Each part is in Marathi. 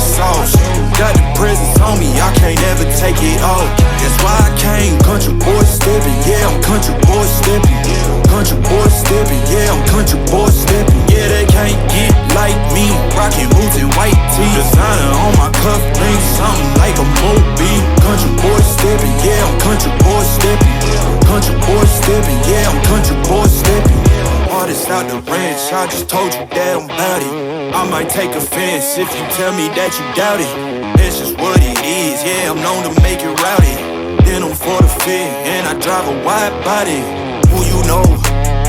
sauce. Got the presence on me, I can't ever take it off. That's why I came country boy stepping. Yeah, I'm country boy stepping. Country boy stepping. Yeah, I'm country boy stepping. Yeah, they can't get like me. Rockin' boots and white tee. Designer on my cuff link, something like a Moby. Country boy stepping. Yeah, I'm country boy stepping. Country boy stepping. Yeah, I'm country boy stepping. Artist out the ranch, I just told you that I'm bout it. I might take offense if you tell me that you doubt it. That's just what it is, yeah, I'm known to make it rowdy. Then I'm for the fit, and I drive a wide body. Who you know,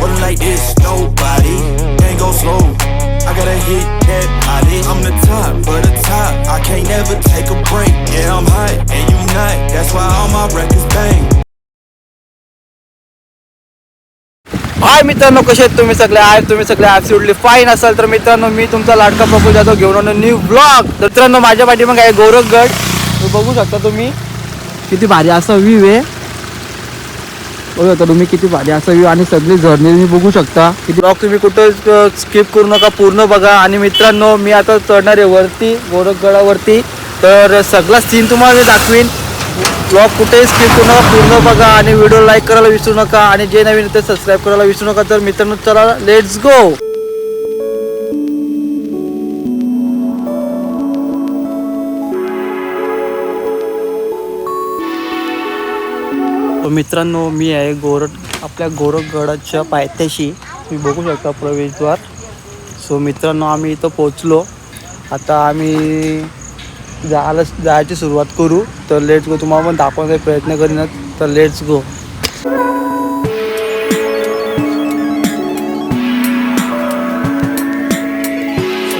rolling like this, nobody. Can't go slow, I gotta hit that body. I'm the top, for the top, I can't never take a break. Yeah, I'm hot, and you not, that's why all my records bang. हाय मित्रांनो, कसे आहेत तुम्ही सगळे? तुम्ही सगळे ॲब्सोल्युटली फाईन असाल तर मित्रांनो, मी तुमचा लाडका प्रफुल्ल जाधव घेऊन आलो न्यू ब्लॉग. तर मित्रांनो, माझ्या पाठीमागे आहे गोरखगड. तो बघू शकता तुम्ही, किती भारी असा व्ह्यू आहे. बघू शकता तुम्ही किती भारी असा व्ह्यू, आणि सगळी झरणे तुम्ही बघू शकता. किती ब्लॉग तुम्ही कुठं स्किप करू नका, पूर्ण बघा. आणि मित्रांनो, मी आता चढणार आहे वरती, गोरखगडावरती. तर सगळा सीन तुम्हाला मी दाखवीन. ब्लॉग कुठेही स्किप करू नका, पूर्ण बघा. आणि व्हिडिओ लाईक करायला विसरू नका, आणि जे नवीन ते सबस्क्राईब करायला विसरू नका. तर मित्रांनो, चला लेट्स गो. मित्रांनो, मी आहे आपल्या गोरखगडाच्या पायथ्याशी. तुम्ही बघू शकता प्रवेशद्वार. सो मित्रांनो, आम्ही इथं पोचलो. आता आम्ही जायची सुरुवात करू. तर लेट्स गो. तुम्हाला पण दाखवण्याचा प्रयत्न करीन. तर लेट्स गो.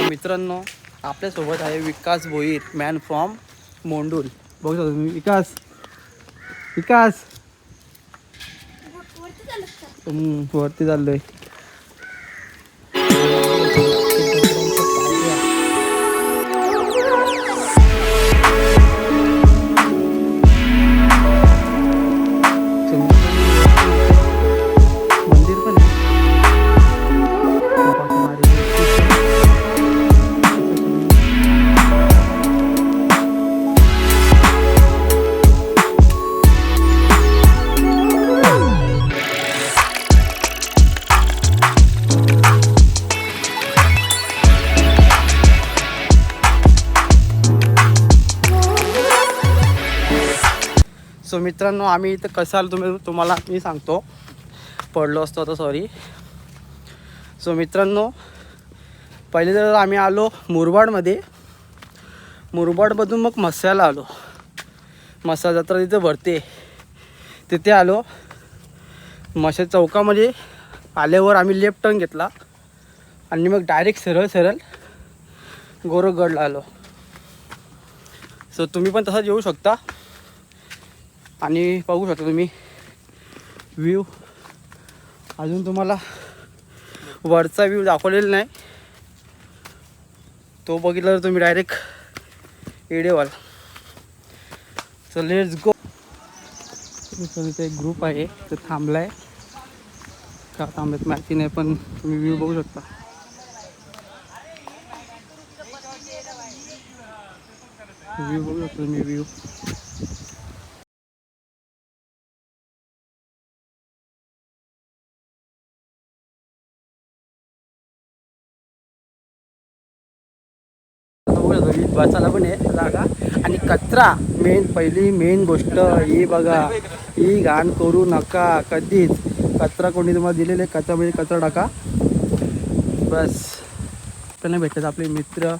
मित्रांनो, आपल्यासोबत आहे विकास भोईर, मॅन फ्रॉम मोंडूल. बघू शकता तुम्ही. विकास वरती चाललोय. सो मित्रांनो, आम्ही इथं कसं आलो तुम्हाला मी सांगतो. पडलो असतो आता, सॉरी. सो मित्रांनो, पहिले तर आम्ही आलो मुरबाडमध्ये. मुरबाडमधून मग म्हस्याला आलो. म्हस्या जत्रा तिथे भरते, तिथे आलो. म्हस्या चौकामध्ये आल्यावर आम्ही लेफ्ट टर्न घेतला, आणि मग डायरेक्ट सरळ गोरखगडला आलो. सो तुम्ही पण तसंच येऊ शकता. आणि बघू शकता तुम्ही व्ह्यू. अजून तुम्हाला वरचा व्ह्यू दाखवलेला नाही, तो बघितला तर तुम्ही डायरेक्ट एडेवाल. So let's go. इथे एक ग्रुप आहे, तो थांबला आहे. का थांबत माहिती नाही, पण तुम्ही व्ह्यू बघू शकता. व्ह्यू बघू शकता तुम्ही व्ह्यू. बसायला पण आहे जागा. आणि कचरा पहिली मेन गोष्ट ही बघा, ही घाण करू नका कधीच. कचरा कोणी तुम्हाला दिलेले, कचरा म्हणजे कचरा टाका बस. त्यांना भेटतात आपले मित्र,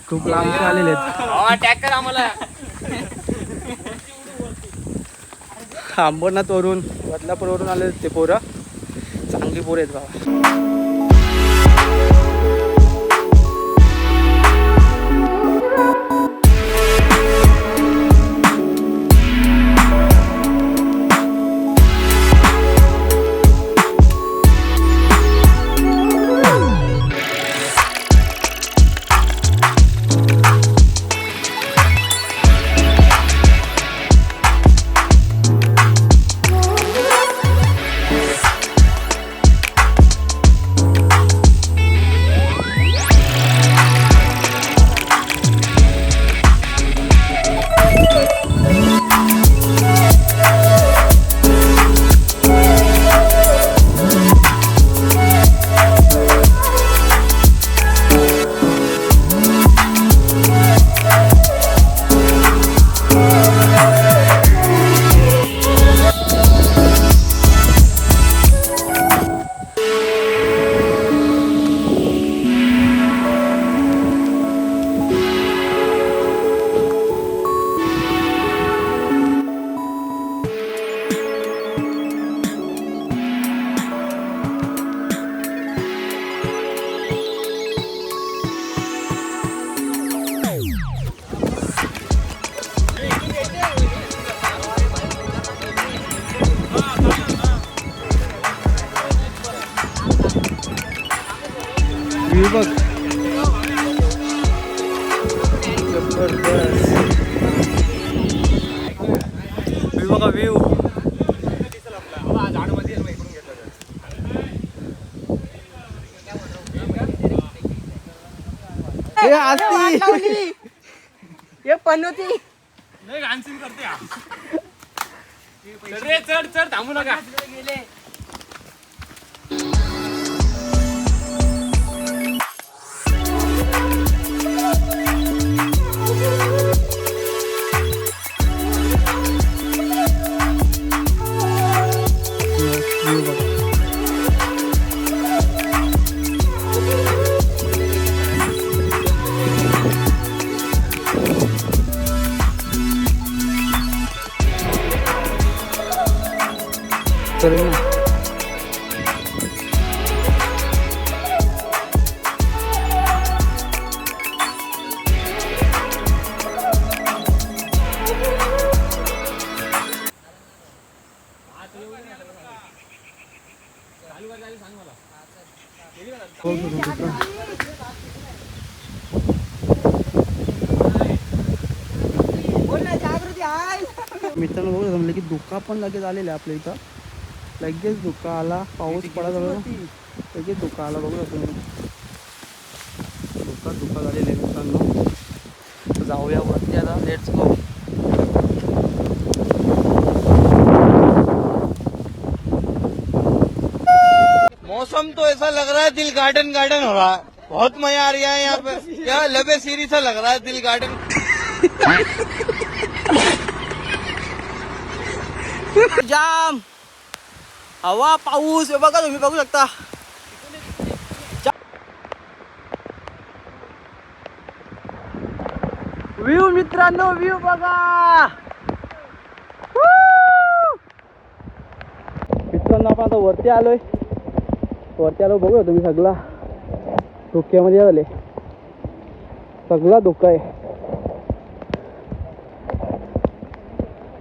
खूप लांबचे आलेले आहेत. अंबरनाथवरून, बदलापूरवरून आले ते पोरं. चांगली पोरं आहेत बाबा. व्ह्यू बघा व्ह्यू. हे आरती हे पनोती चढ चढ थांबू नका. मित्रांनो बघू जमलं की धुका पण लगेच आलेला आपल्या इथं. लगेच धुका आला, पाऊस पडा जवळ लगेच धुका आला. बघू तुम्ही धुका झालेले मित्रांनो. जाऊया वरती आता. Let's go. मौसम तो ऐसा लग रहा है दिल गार्डन गार्डन हो रहा है. बहुत मजा आ रहा है यहाँ पे. क्या लबे सीरी सा लग रहा है दिल गार्डन. जाम हवा पाऊस हे बघा तुम्ही बघू शकता. व्ह्यू मित्रांनो व्ह्यू बघा. मित्रांनो आपण आता वरती आलोय. बघूया तुम्ही सगळा धुक्यामध्ये झाले. सगळा धुका आहे.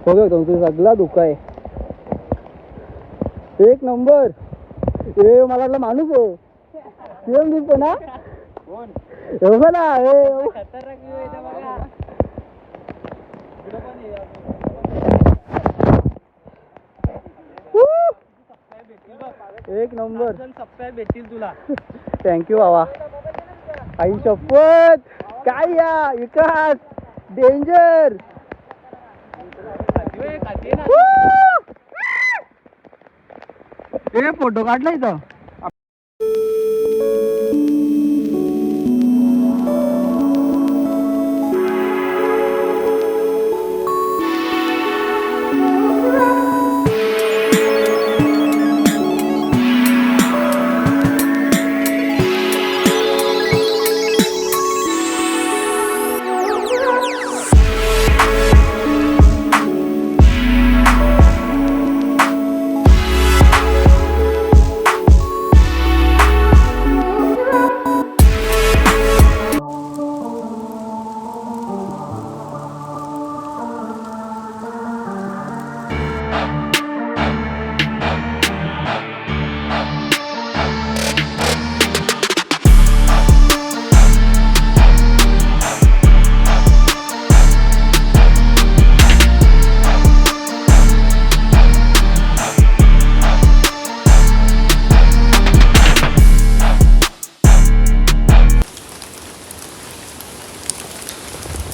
बघूया तुम्ही सगळा धुका आहे. एक नंबर. हे मला वाटलं माणूस आहे. सेम दिसतो ना. एक नंबर. सबस्क्राईब भेटतील तुला. थँक्यू बाबा. आई शपथ काय या विकास डेंजर. हे फोटो काढला इथं.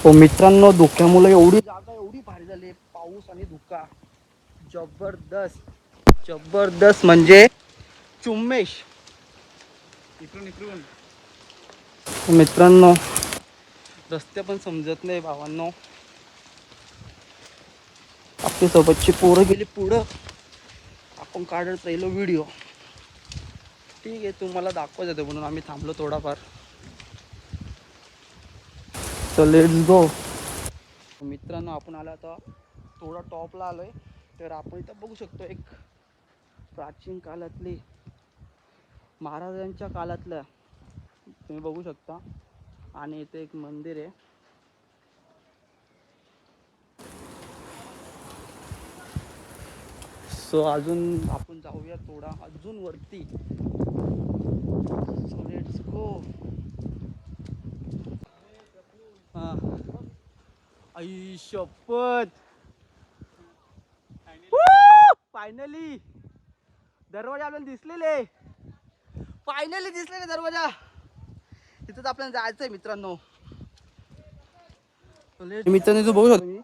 तो मित्रांनो धुक्यामुळे एवढी जागा एवढी भारी झाली. पाऊस आणि धुका जबरदस्त म्हणजे चुम्मेश. मित्रांनो रस्ते पण समजत नाही भावांनो. आपल्या सोबतची पोरं गेली पुढं. आपण काढत राहिलो व्हिडिओ. ठीक आहे तुम्हाला दाखवायचं होतं म्हणून आम्ही थांबलो थोडाफार. तर लेट्स गो. मित्रांनो आपण आलो आता थोडा टॉपला आलोय. तर आपण इथं बघू शकतो एक प्राचीन काळातली महाराजांच्या काळातलं तुम्ही बघू शकता. आणि इथे एक मंदिर आहे. सो अजून आपण जाऊया थोडा अजून वरती. सो लेट्स गो. हां आई शपथ, फायनली दरवाजा आपल्याला दिसलेले, फायनली दिसलेले दरवाजा. तिथंच आपल्याला जायचंय मित्रांनो. मित्रांनो तू बघू शकतो मी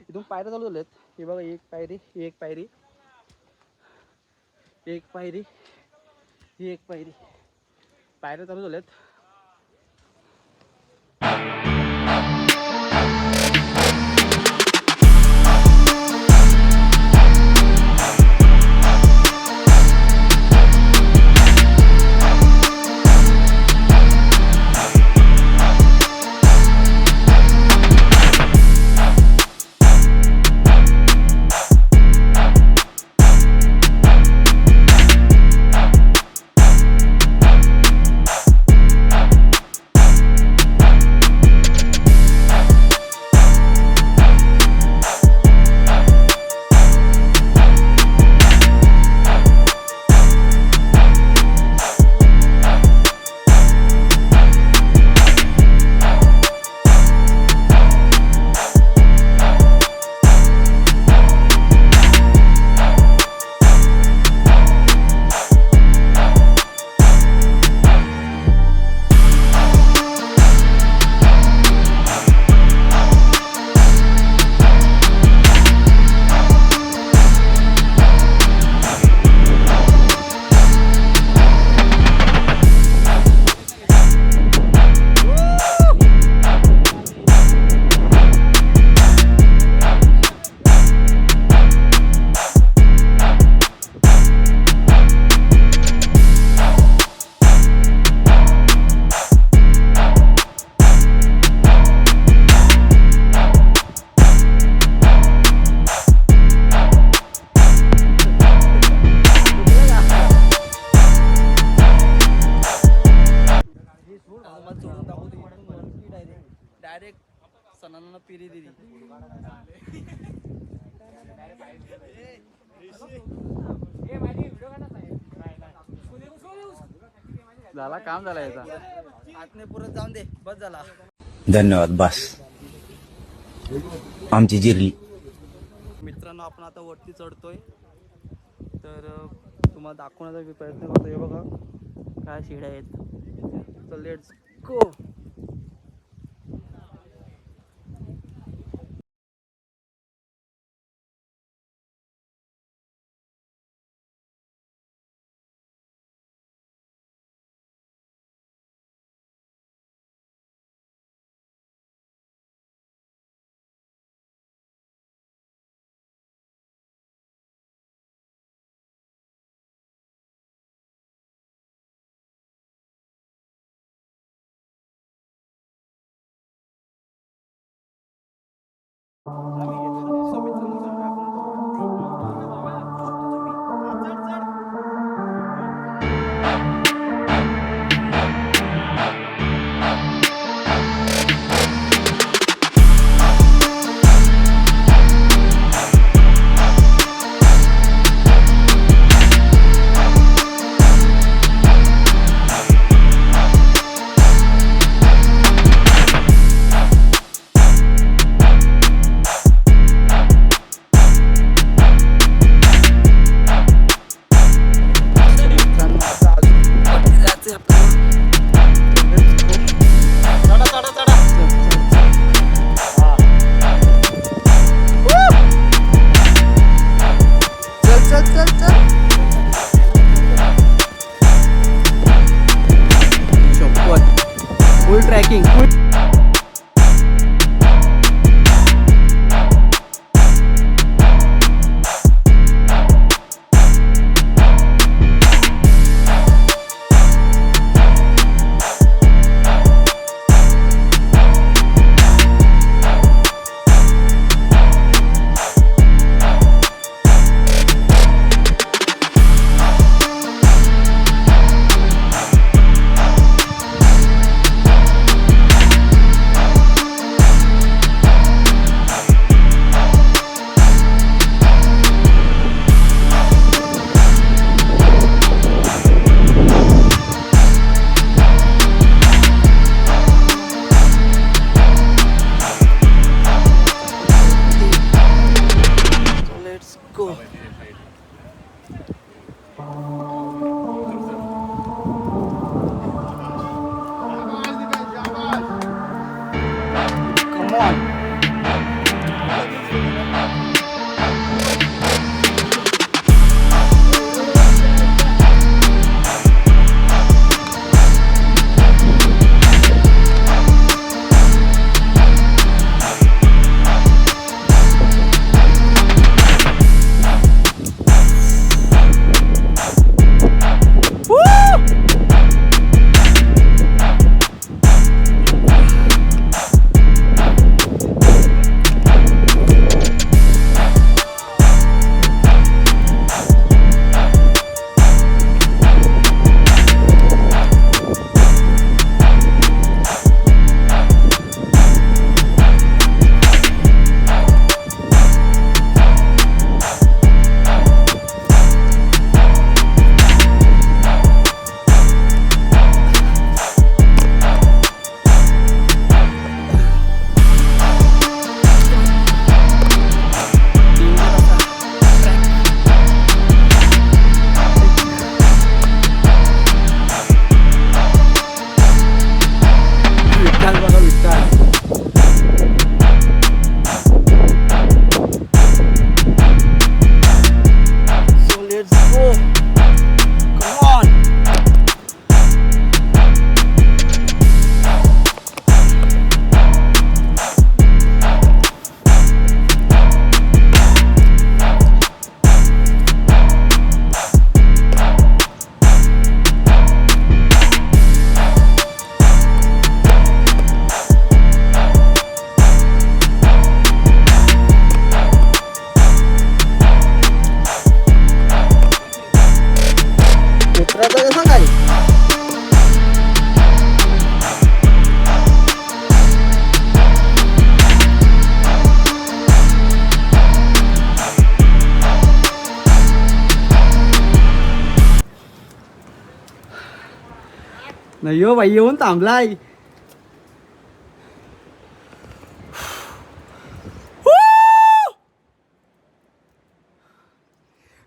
इथून पायऱ्या चालू झाल्यात. हे बघा, एक पायरी, एक पायरी, एक पायरी, ही एक पायरी, पायऱ्या चालू झाल्यात. डायरेक्ट सणांना पिरी दिली. झाला, काम झाला याचा. आतने पुरत जाऊन दे, बस झाला. धन्यवाद. बस आमची जिरली. मित्रांनो आपण आता वरती चढतोय, तर तुम्हाला दाखवण्याचा प्रयत्न करतोय. बघा काय शिड्या आहेत. तर लेट्स गो. ऑन. नाही हो बाई, येऊन थांबलाय.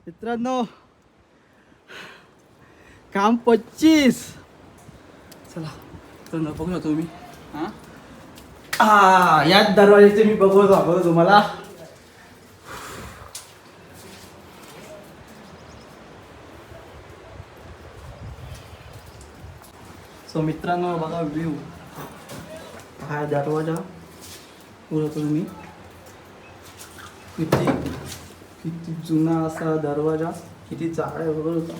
मित्रांनो काम 25. चला तर बघू ना तुम्ही. याच दरवाजाचे मी बघू दाखवतो तुम्हाला. सो मित्रांनो बघा व्ह्यू. हा दरवाजा बघा तुम्ही. किती जुना असा दरवाजा, किती जाड आहे बघा होता.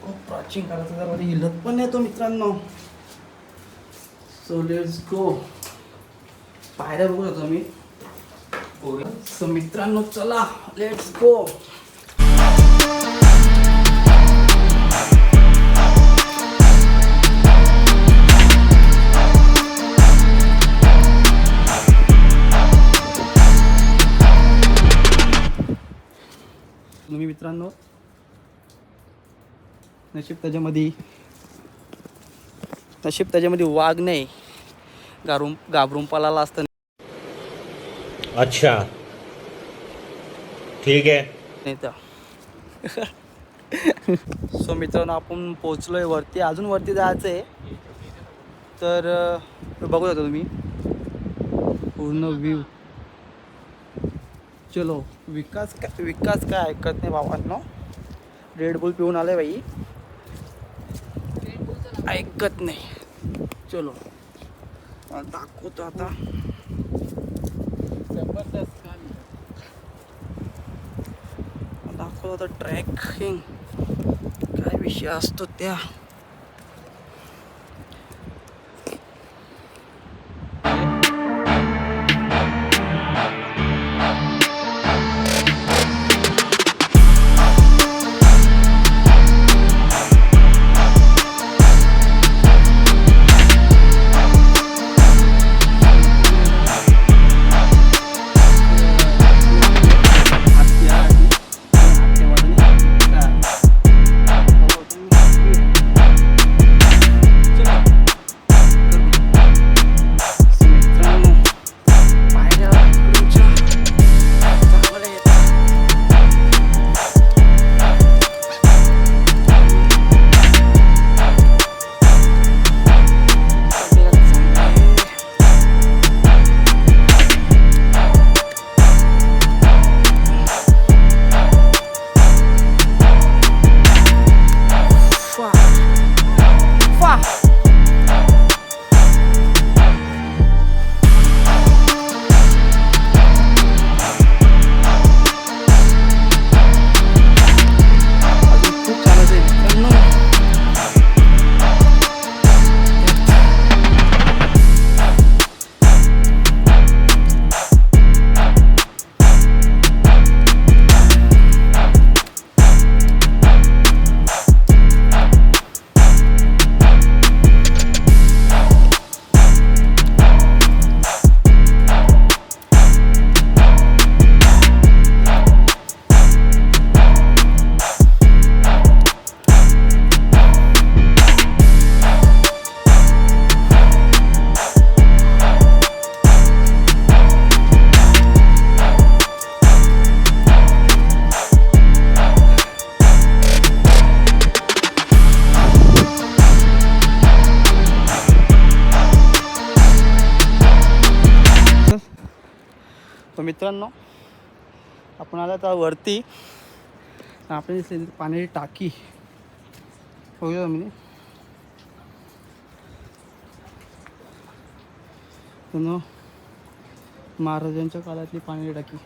खूप प्राचीन काळाचा दरवाजा, हिलत पण नाही तो मित्रांनो. सो लेट्स गो. पायऱ्या बघू ना तुम्ही. सो मित्रांनो चला लेट्स गो. तुम्ही मित्रांनो नशीब त्याच्यामध्ये वाघ नाही, घाबरून पळाला असतं. अच्छा ठीक आहे. नाही तर सो मित्रांनो आपण पोचलोय वरती. अजून वरती जायचं आहे. तर बघू शकता तुम्ही पूर्ण व्ह्यू. चलो. विकास काय ऐकत नाही बाबांनो. रेडबुल पिऊन आले बाई, ऐकत नाही. चलो दाखवतो आता. दाखवतो आता ट्रॅकिंग काय विषय असतो त्या. तर मित्रांनो आपण आला तर वरती आपण दिसली पाण्याची टाकी बघूया मी पुन्हा महाराजांच्या काळातली पाण्याची टाकी.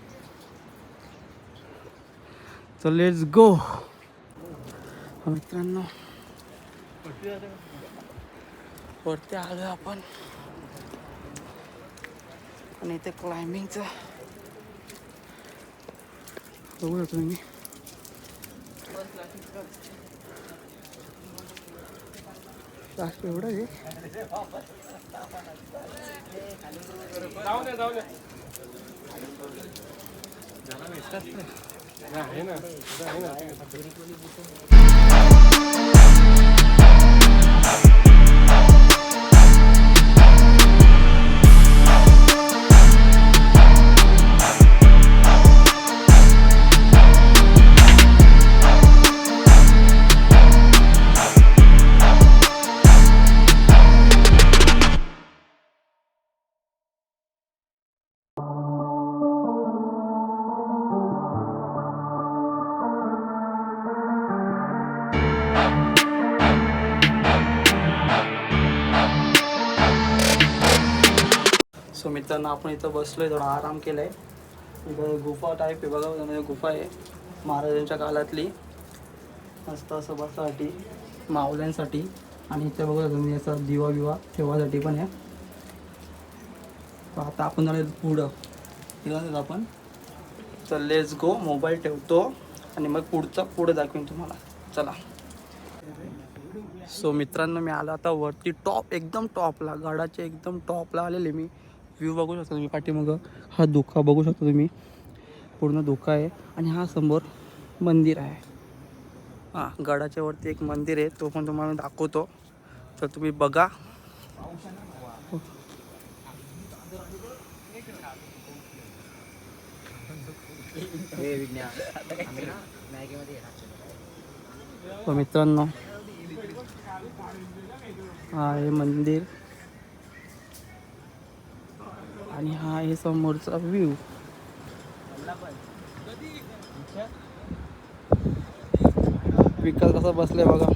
तर लेट्स गो मित्रांनो. वरती आलो आपण आणि इथे क्लाइम्बिंगचं बघू शकतो तुम्ही. एवढं आहे सो मित्रांनो आपण इथं बसलोय, थोडा आराम केलाय. इथं गुफा टाईप आहे बघा, म्हणजे गुफा आहे महाराजांच्या काळातली, मस्त असं बसासाठी मावल्यांसाठी. आणि इथे बघा तुम्ही याचा दिवा बिवा ठेवासाठी पण आहे. तर आता आपण झालं पुढं तिला आपण. तर लेट्स गो. मोबाईल ठेवतो आणि मग पुढं दाखवेन तुम्हाला. चला. सो मित्रांनो मी आलो आता वरती टॉप, एकदम टॉपला, गडाच्या एकदम टॉपला आलेले मी. व्ह्यू बघू शकता तुम्ही पाठीमागं, हा धोका बघू शकता तुम्ही, पूर्ण धोका आहे. आणि हा समोर मंदिर आहे. हां, गडाच्या वरती एक मंदिर आहे, तो पण तुम्हाला दाखवतो. तर तुम्ही बघा. तो मित्रांनो हा आहे मंदिर आणि हा आहे समोरचा व्ह्यू. विकास कसा बसलाय बघा.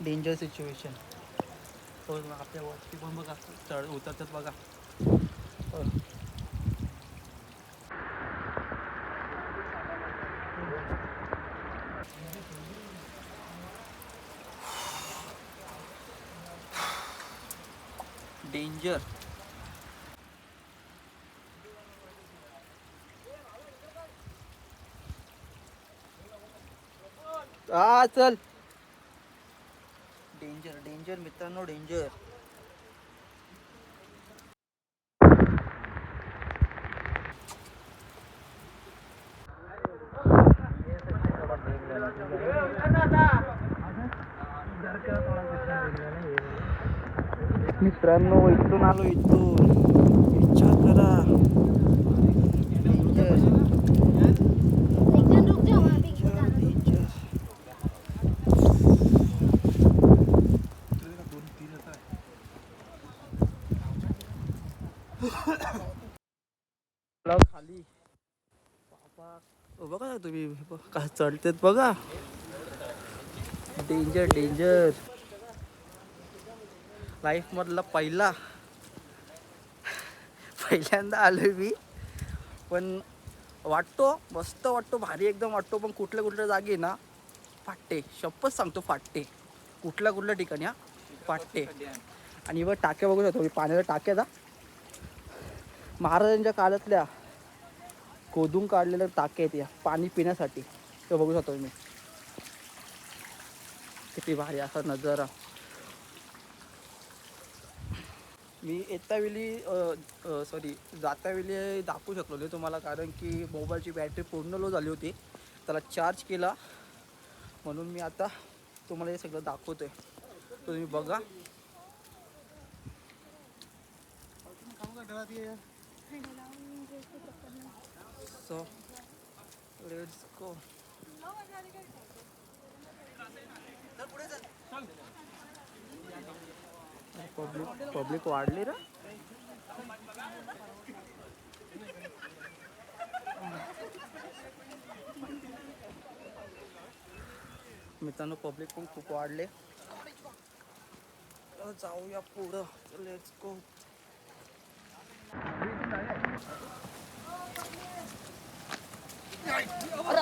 Danger situation. हो ना, आपल्या वरती पण बघा चढ उतरतात बघा. हो. डेंजर. चल. डेंजर डेंजर मित्रांनो, डेंजर. मित्रांनो इथून आलो, इथून विचार करा. Danger danger. खाली बाबा, बघा ना तुम्ही का चढतेत बघा. Danger danger. लाईफ मधला पहिल्यांदा आलोय मी, पण वाटतो मस्त वाटतो, भारी एकदम वाटतो. पण कुठल्या कुठल्या जागी ना फाटते, शपथ सांगतो फाटते. कुठल्या ठिकाणी फाटते. आणि बघ टाक्या बघू शकतो मी, पाण्याच्या टाक्या महाराजांच्या काळातल्या खोदून काढलेल्या टाक्या आहेत या पाणी पिण्यासाठी. ते बघू शकतो मी, किती भारी असा नजारा. मी जातावेळी दाखवू शकलो नाही तुम्हाला, कारण की मोबाईलची बॅटरी पूर्ण लो झाली होती. त्याला चार्ज केला म्हणून मी आता तुम्हाला हे सगळं दाखवतोय. तुम्ही बघा. So let's go. पब्लिक वाढली रे. मित्रांनो पब्लिक पण खूप वाढले. जाऊया पुढं. Let's go. अरे